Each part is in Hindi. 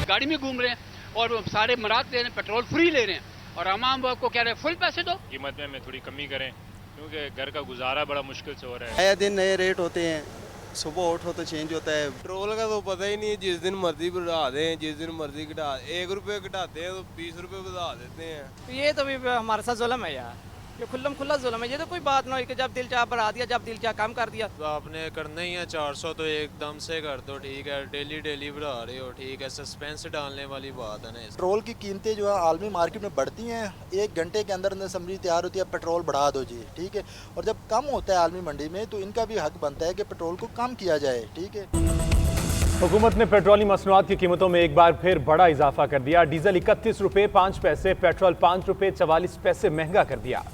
गाड़ी में घूम रहे हैं और वो सारे मराद ले रहे हैं, पेट्रोल फ्री ले रहे हैं और आवाम को कह रहे हैं फुल पैसे दो। कीमत में थोड़ी कमी करें क्योंकि घर का गुजारा बड़ा मुश्किल से हो रहा है। आए दिन नए रेट होते हैं, सुबह उठो तो चेंज होता है। पेट्रोल का तो पता ही नहीं है, जिस दिन मर्जी बढ़ा दें, जिस दिन मर्जी घटा, 1 रुपये घटाते हैं तो 20 रुपये बढ़ा देते हैं। ये तो भी हमारे साथ जुल्म है यार, ये खुल्लम खुल्ला जुल्म है। ये तो कोई बात ना हो कि जब दिल चाह बढ़ा दिया, जब दिल चाह कम कर दिया। तो आपने करना ही है 400 तो एकदम से कर दो, ठीक है। डेली डेली बढ़ा रहे हो, ठीक है। सस्पेंस डालने वाली बात है ना। पेट्रोल की कीमतें जो है आलमी मार्केट में बढ़ती हैं, 1 घंटे के अंदर अंदर समझी तैयार होती है पेट्रोल बढ़ा दो जी, ठीक है। और जब कम होता है आलमी मंडी में तो इनका भी हक बनता है कि पेट्रोल को कम किया जाए, ठीक है। हुकूमत ने पेट्रोलियम मसनूआत की कीमतों में एक बार फिर बड़ा इजाफा कर दिया। डीजल 31 रुपये 5 पैसे, पेट्रोल 5 रुपये 44 पैसे महंगा कर दिया।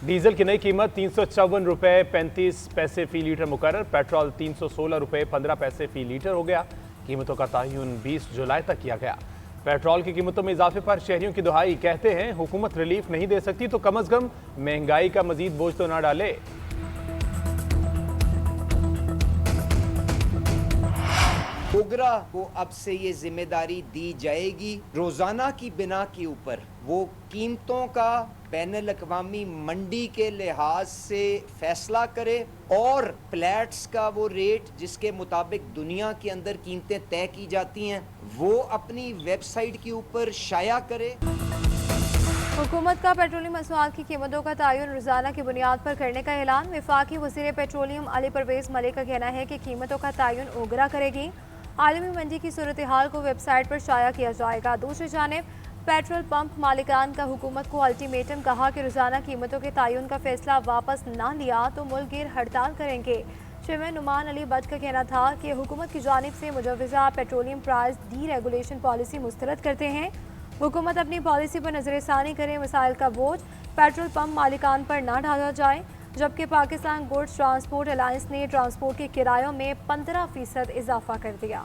डीजल की नई कीमत 354 रुपये 35 पैसे फी लीटर मुकर्रर, पेट्रोल 316 रुपये 15 पैसे फी लीटर हो गया। कीमतों का तयन 20 जुलाई तक किया गया। पेट्रोल की कीमतों में इजाफे पर शहरियों की दुहाई, कहते हैं हुकूमत रिलीफ नहीं दे सकती तो कम अज कम महंगाई का मजीद बोझ तो ना डाले। ओगरा को अब से ये जिम्मेदारी दी जाएगी, रोजाना की बिना के ऊपर वो कीमतों का बैनुल अक़वामी मंडी के लिहाज से फैसला करे और फ्लैट्स का वो रेट जिसके मुताबिक दुनिया के अंदर कीमतें तय की जाती हैं वो अपनी वेबसाइट के ऊपर शाया करे। हुकूमत का पेट्रोलियम मसनूआत की कीमतों का तयन रोजाना की बुनियाद पर करने का ऐलान। वफाकी वज़ीर पेट्रोलियम अली परवेज मलिक का कहना है कि कीमतों का तयन ओगरा करेगी। आलमी मंडी की सूरत हाल को वेबसाइट पर शाया किया जाएगा। दूसरी जानिब पेट्रोल पंप मालिकान का हुकूमत को अल्टीमेटम, कहा कि रोजाना कीमतों के तयन का फैसला वापस ना लिया तो मुल्क गिर हड़ताल करेंगे। चेयरमैन नुमान अली बट का कहना था कि हुकूमत की जानिब से मुजव्वज़ा petroleum price deregulation policy मुस्तरद करते हैं। हुकूमत अपनी पॉलिसी पर नजरसानी करे, मसाइल का बोझ पेट्रोल पंप मालिकान पर ना डाला जाए। जबकि पाकिस्तान गुड्स ट्रांसपोर्ट अलायंस ने ट्रांसपोर्ट के किरायों में 15% इजाफा कर दिया।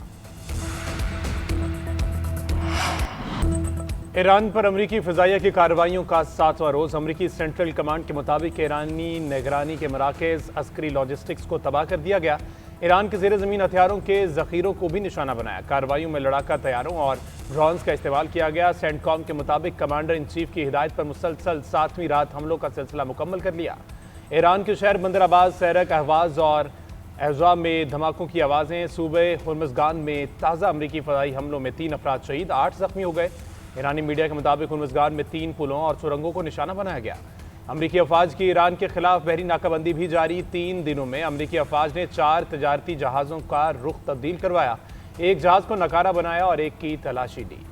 ईरान पर अमरीकी फ़िज़ाइया की कार्रवाइयों का 7वां रोज़। अमरीकी सेंट्रल कमांड के मुताबिक ईरानी निगरानी के मराकज़, अस्करी लॉजिस्टिक्स को तबाह कर दिया गया। ईरान के ज़ेर ज़मीन हथियारों के ज़ख़ीरों को भी निशाना बनाया। कार्रवाइयों में लड़ाका तैयारों और ड्रोन्स का इस्तेमाल किया गया। सेंटकॉम के मुताबिक कमांडर इन चीफ की हिदायत पर मुसलसल 7वीं रात हमलों का सिलसिला मुकम्मल कर लिया। ईरान के शहर बंदर अब्बास, सैरक, अहवाज और अज़वा में धमाकों की आवाज़ें। सूबे हुर्मुज़गान में ताज़ा अमरीकी फ़ज़ाई हमलों में 3 अफराद शहीद, 8 ज़ख्मी हो गए। ईरानी मीडिया के मुताबिक हुर्मुज़गान में 3 पुलों और सुरंगों को निशाना बनाया गया। अमरीकी अफवाज की ईरान के खिलाफ बहरी नाकाबंदी भी जारी। 3 दिनों में अमरीकी अफवाज ने 4 तजारती जहाज़ों का रुख तब्दील करवाया, 1 जहाज़ को नकारा बनाया और 1 की तलाशी ली।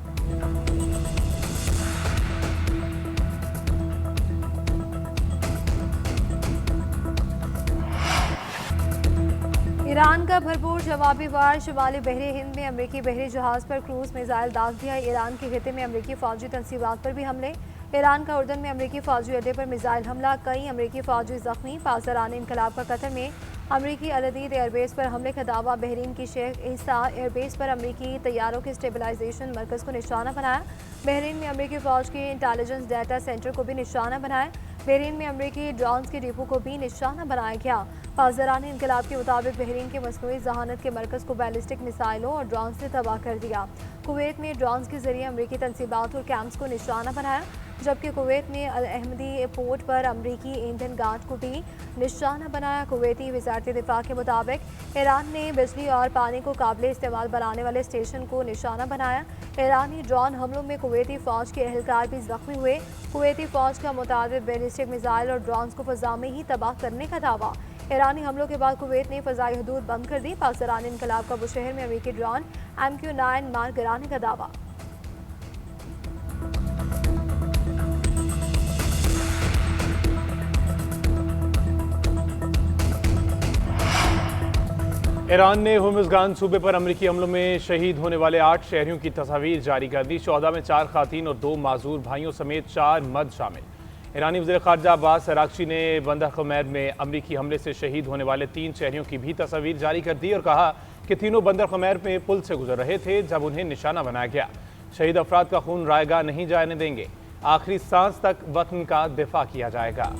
ईरान का भरपूर जवाबी वार। शुमाली बहरी हिंद में अमरीकी बहरी जहाज पर क्रूज मिसाइल दाग दिया। ईरान के खिते में अमरीकी फौजी तनसीबात पर भी हमले। ईरान का उर्दन में अमरीकी फौजी अड्डे पर मिसाइल हमला, कई अमरीकी फौजी जख्मी। पासदारान इनकलाब का कतर में अमरीकी अल-अदीद एयरबेस पर हमले का दावा। बहरीन की शेख ईसा एयरबेस पर अमरीकी तैयारों के स्टेबलाइजेशन मरकज़ को निशाना बनाया। बहरीन में अमरीकी फ़ौज के इंटेलिजेंस डाटा सेंटर को भी निशाना बनाया। बहरीन में अमरीकी ड्रोन्स के डिपो को भी निशाना बनाया गया। पासदारान इनकलाब के मुताबिक बहरीन के मसनूई जहानत के मरकज़ को बैलिस्टिक मिसाइलों और ड्रोन से तबाह कर दिया। कुवैत में ड्रोन्स के जरिए अमरीकी तनसीबात और कैंप्स को निशाना बनाया। जबकि कुवैत में अल अहमदी पोर्ट पर अमरीकी ईंधन गांठ को भी निशाना बनाया। कुवैती वज़ारत दिफा के मुताबिक ईरान ने बिजली और पानी को काबिल इस्तेमाल बनाने वाले स्टेशन को निशाना बनाया। ईरानी ड्रोन हमलों में कुवैती फ़ौज के एहलकार भी जख्मी हुए। कुवैती फ़ौज का मुताबिक बैलिस्टिक मिसाइल और ड्रोन्स को फ़ज़ा में ही तबाह करने का दावा। ईरानी हमलों के बाद कुवैत ने फ़ज़ाई हदूद बंद कर दी। पासदारान इनकलाब का बुशहर में अमरीकी ड्रोन MQ-9 मार गिराने का दावा। ईरान ने हुर्मुज़गान सूबे पर अमरीकी हमलों में शहीद होने वाले 8 शहरियों की तस्वीर जारी कर दी। 14 में 4 खातीन और 2 माजूर भाइयों समेत 4 मर्द शामिल। ईरानी वज़ीर ख़ारजा अब्बास अराग़ची ने बंदर ख़ुमैर में अमरीकी हमले से शहीद होने वाले 3 शहरियों की भी तस्वीर जारी कर दी और कहा कि तीनों बंदर ख़ुमैर में पुल से गुजर रहे थे जब उन्हें निशाना बनाया गया। शहीद अफराद का खून रायगा नहीं जाने देंगे, आखिरी सांस तक वतन का दिफा किया जाएगा।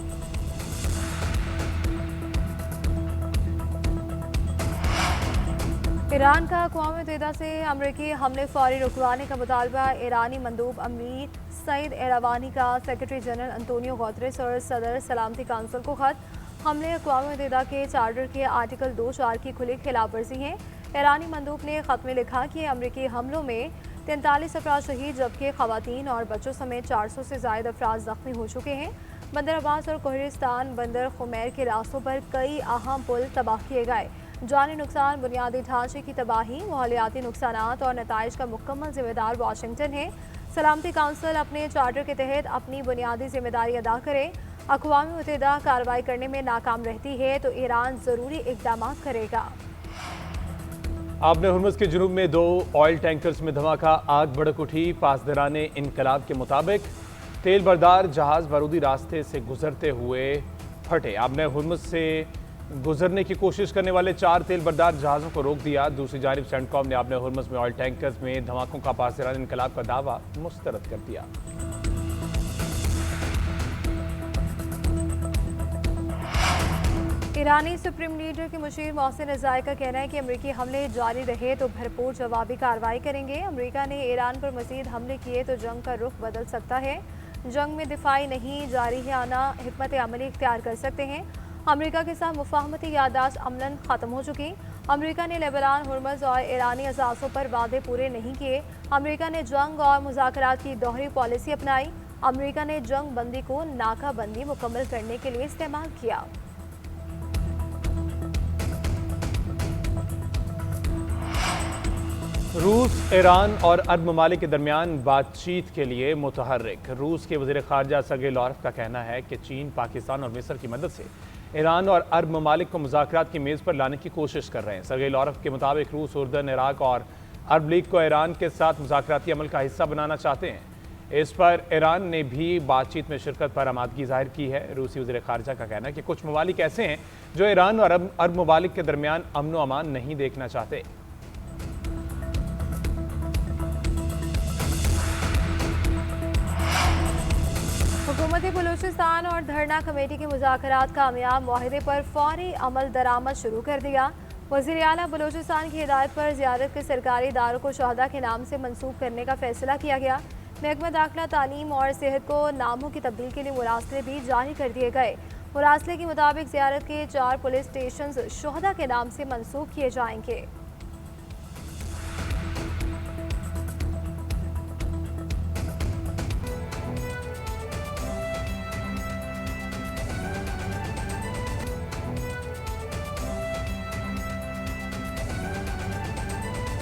ईरान का अक़वाम मुत्तहिदा से अमरीकी हमले फौरी रुकवाने का मुतालबा। ईरानी मंदूब अमीर सईद एरावानी का सेक्रेटरी जनरल अंतोनियो गुतेरेस और सदर सलामती काउंसिल को खत। हमले अक़वाम मुत्तहिदा के चार्टर के आर्टिकल 2(4) की खुली खिलाफ वर्जी है। ईरानी मंदूब ने खत में लिखा कि अमरीकी हमलों में 43 अफराद शहीद जबकि खवातीन और बच्चों समेत 400 से ज़ायद अफराद ज़ख्मी हो चुके हैं। बंदर अब्बास और कोहरिस्तान बंदर खुमैर के रास्तों पर कई अहम पुल तबाह किए गए। जानी नुकसान, बुनियादी ढांचे की तबाही, माहौलियाती नुकसानात और नताइज का मुकम्मल जिम्मेदार वाशिंगटन है। सलामती काउंसिल अपने चार्टर के तहत अपनी बुनियादी जिम्मेदारी अदा करे। अक़वाम मुत्तहिदा कार्रवाई करने में नाकाम रहती है तो ईरान ज़रूरी इक़दाम करेगा। आबने हुर्मुज़ के जुनूब में 2 ऑयल टैंकर्स में धमाका, आग भड़क उठी। पासदाराने इनकलाब के मुताबिक तेल बरदार जहाज़ बारूदी रास्ते से गुजरते हुए फटे। आबने हुर्मुज़ से गुजरने की कोशिश करने वाले 4 तेल बरदार जहाज़ों को रोक दिया। दूसरी जानिब सेंटकॉम ने आबने हुर्मुज़ में ऑयल टैंकर्स में धमाकों का पासदाराने इनकलाब का दावा मुस्तरद कर दिया। ईरानी सुप्रीम लीडर के मुशीर मोहसिन रज़ाई का कहना है कि अमरीकी हमले जारी रहे तो भरपूर जवाबी कार्रवाई करेंगे। अमरीका ने ईरान पर मज़ीद हमले किए तो जंग का रुख बदल सकता है। जंग में दिफाई नहीं, जारी है आना हिकमत अमली इख्तियार कर सकते हैं। अमरीका के साथ मुफाहमती यादाश्त अमलन ख़त्म हो चुकी। अमरीका ने लेबनान, हुर्मुज़ और ईरानी असासों पर वादे पूरे नहीं किए। अमरीका ने जंग और मुज़ाकरात की दोहरी पॉलिसी अपनाई। अमरीका ने जंग बंदी को नाकाबंदी मुकम्मल करने के लिए इस्तेमाल किया। रूस, ईरान और अरब ममालिक के दरमियान बातचीत के लिए मुतहर्रिक। रूस के वज़ीर ख़ारजा सर्गेई लाव्रोव का कहना है कि चीन, पाकिस्तान और मिस्र की मदद से ईरान और अरब ममालिक को मुज़ाकरात की मेज़ पर लाने की कोशिश कर रहे हैं। सर्गेई लाव्रोव के मुताबिक रूस, उर्दन, इराक और अरब लीग को ईरान के साथ मुज़ाकराती अमल का हिस्सा बनाना चाहते हैं। इस पर ईरान ने भी बातचीत में शिरकत पर आमादगी जाहिर की है। रूसी वज़ीर ख़ारजा का कहना है कि कुछ ममालिक ऐसे हैं जो ईरान और अरब ममालिक के दरमियान अमन व अमान नहीं देखना चाहते। हुकूमत बलूचिस्तान और धरना कमेटी के मुज़ाकरात कामयाब, मुआहदे पर फौरी अमल दरामद शुरू कर दिया। वज़ीर आला बलूचिस्तान की हिदायत पर ज़ियारत के सरकारी इदारों को शहदा के नाम से मनसूख करने का फैसला किया गया। महकमा दाखिला, तालीम और सेहत को नामों की तब्दील के लिए मुरासले भी जारी कर दिए गए। मुरासले के मुताबिक ज़ियारत के 4 पुलिस स्टेशन शहदा के नाम से मनसूख किए जाएंगे।